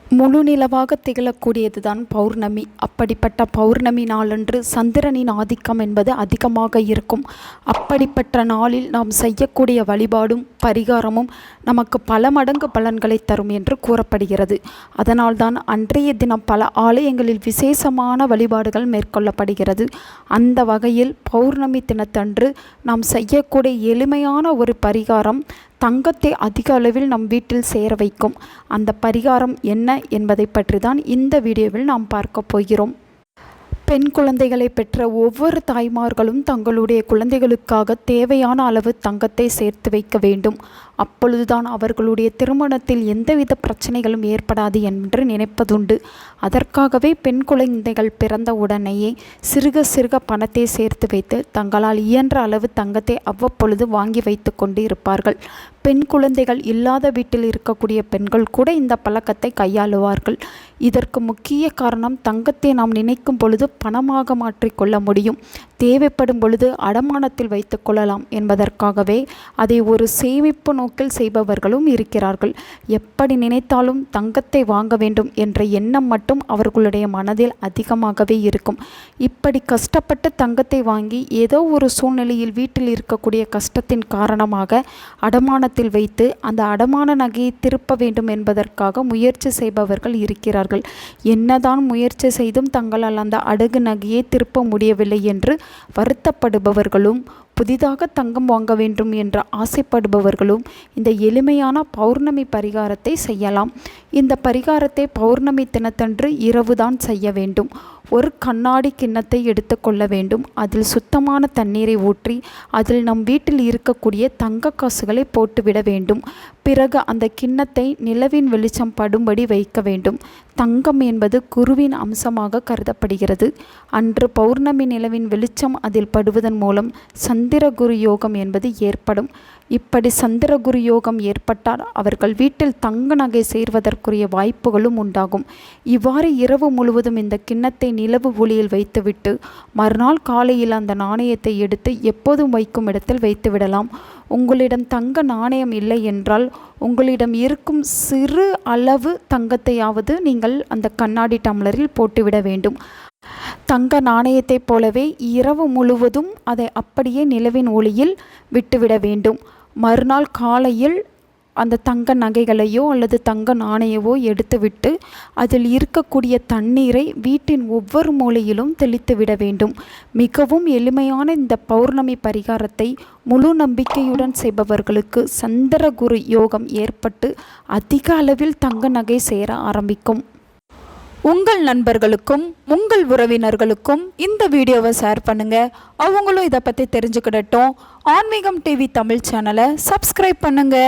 முழு நிலவாக திகழக்கூடியதுதான் பௌர்ணமி. அப்படிப்பட்ட பௌர்ணமி நாளன்று சந்திரனின் ஆதிக்கம் என்பது அதிகமாக இருக்கும். அப்படிப்பட்ட நாளில் நாம் செய்யக்கூடிய வழிபாடும் பரிகாரமும் நமக்கு பல மடங்கு பலன்களை தரும் என்று கூறப்படுகிறது. அதனால்தான் அன்றைய தினம் பல ஆலயங்களில் விசேஷமான வழிபாடுகள் மேற்கொள்ளப்படுகிறது. அந்த வகையில் பௌர்ணமி தினத்தன்று நாம் செய்யக்கூடிய எளிமையான ஒரு பரிகாரம் தங்கத்தை அதிக அளவில் நம் வீட்டில் சேர வைக்கும். அந்த பரிகாரம் என்ன என்பதை பற்றி தான் இந்த வீடியோவில் நாம் பார்க்க போகிறோம். பெண் குழந்தைகளை பெற்ற ஒவ்வொரு தாய்மார்களும் தங்களுடைய குழந்தைகளுக்காக தேவையான அளவு தங்கத்தை சேர்த்து வைக்க வேண்டும். அப்பொழுதுதான் அவர்களுடைய திருமணத்தில் எந்தவித பிரச்சனைகளும் ஏற்படாது என்று நினைப்பதுண்டு. அதற்காகவே பெண் குழந்தைகள் பிறந்த உடனேயே சிறுக சிறுக பணத்தை சேர்த்து வைத்து தங்களால் இயன்ற அளவு தங்கத்தை அவ்வப்பொழுது வாங்கி வைத்து கொண்டு இருப்பார்கள். பெண் குழந்தைகள் இல்லாத வீட்டில் இருக்கக்கூடிய பெண்கள் கூட இந்த பழக்கத்தை கையாளுவார்கள். இதற்கு முக்கிய காரணம் தங்கத்தை நாம் நினைக்கும் பொழுது பணமாக மாற்றிக்கொள்ள முடியும், தேவைப்படும் பொழுது அடமானத்தில் வைத்து கொள்ளலாம் என்பதற்காகவே அதை ஒரு சேமிப்பு நோக்கில் செய்பவர்களும் இருக்கிறார்கள். எப்படி நினைத்தாலும் தங்கத்தை வாங்க வேண்டும் என்ற எண்ணம் மட்டும் அவர்களுடைய மனதில் அதிகமாகவே இருக்கும். இப்படி கஷ்டப்பட்டு தங்கத்தை வாங்கி ஏதோ ஒரு சூழ்நிலையில் வீட்டில் இருக்கக்கூடிய கஷ்டத்தின் காரணமாக அடமானத்தில் வைத்து அந்த அடமான நகையை திருப்ப வேண்டும் என்பதற்காக முயற்சி செய்பவர்கள் இருக்கிறார்கள். என்னதான் முயற்சி செய்தும் தங்களால் அந்த அடகு நகையை திருப்ப முடியவில்லை என்று வருத்தப்படுபவர்களும் புதிதாக தங்கம் வாங்க வேண்டும் என்று ஆசைப்படுபவர்களும் இந்த எளிமையான பௌர்ணமி பரிகாரத்தை செய்யலாம். இந்த பரிகாரத்தை பௌர்ணமி தினத்தன்று இரவுதான் செய்ய வேண்டும். ஒரு கண்ணாடி கிண்ணத்தை எடுத்துக்கொள்ள வேண்டும். அதில் சுத்தமான தண்ணீரை ஊற்றி அதில் நம் வீட்டில் இருக்கக்கூடிய தங்க காசுகளை போட்டுவிட வேண்டும். பிறகு அந்த கிண்ணத்தை நிலவின் வெளிச்சம் படும்படி வைக்க வேண்டும். தங்கம் என்பது குருவின் அம்சமாக கருதப்படுகிறது. அன்று பௌர்ணமி நிலவின் வெளிச்சம் அதில் படுவதன் மூலம் சந்திரகுரு யோகம் என்பது ஏற்படும். இப்படி சந்திரகுரு யோகம் ஏற்பட்டால் அவர்கள் வீட்டில் தங்க நகை சேர்வதற்குரிய வாய்ப்புகளும் உண்டாகும். இவ்வாறு இரவு முழுவதும் இந்த கிண்ணத்தை நிலவு ஒளியில் வைத்துவிட்டு மறுநாள் காலையில் அந்த நாணயத்தை எடுத்து எப்போதும் வைக்கும் இடத்தில் வைத்துவிடலாம். உங்களிடம் தங்க நாணயம் இல்லை என்றால் உங்களிடம் இருக்கும் சிறு அளவு தங்கத்தையாவது நீங்கள் அந்த கண்ணாடி டம்ளரில் போட்டுவிட வேண்டும். தங்க நாணயத்தைப் போலவே இரவு முழுவதும் அதை அப்படியே நிலவின் ஒளியில் விட்டுவிட வேண்டும். மறுநாள் காலையில் அந்த தங்க நகைகளையோ அல்லது தங்க நாணயவோ எடுத்துவிட்டு அதில் இருக்கக்கூடிய தண்ணீரை வீட்டின் ஒவ்வொரு மூலையிலும் தெளித்து விட வேண்டும். மிகவும் எளிமையான இந்த பௌர்ணமி பரிகாரத்தை முழு நம்பிக்கையுடன் செய்பவர்களுக்கு சந்திரகுரு யோகம் ஏற்பட்டு அதிக அளவில் தங்க நகை சேர ஆரம்பிக்கும். உங்கள் நண்பர்களுக்கும் உங்கள் உறவினர்களுக்கும் இந்த வீடியோவை ஷேர் பண்ணுங்க. அவங்களும் இதை பற்றி தெரிஞ்சுக்கிடட்டும். ஆன்மீகம் டிவி தமிழ் சேனலை சப்ஸ்கிரைப் பண்ணுங்க.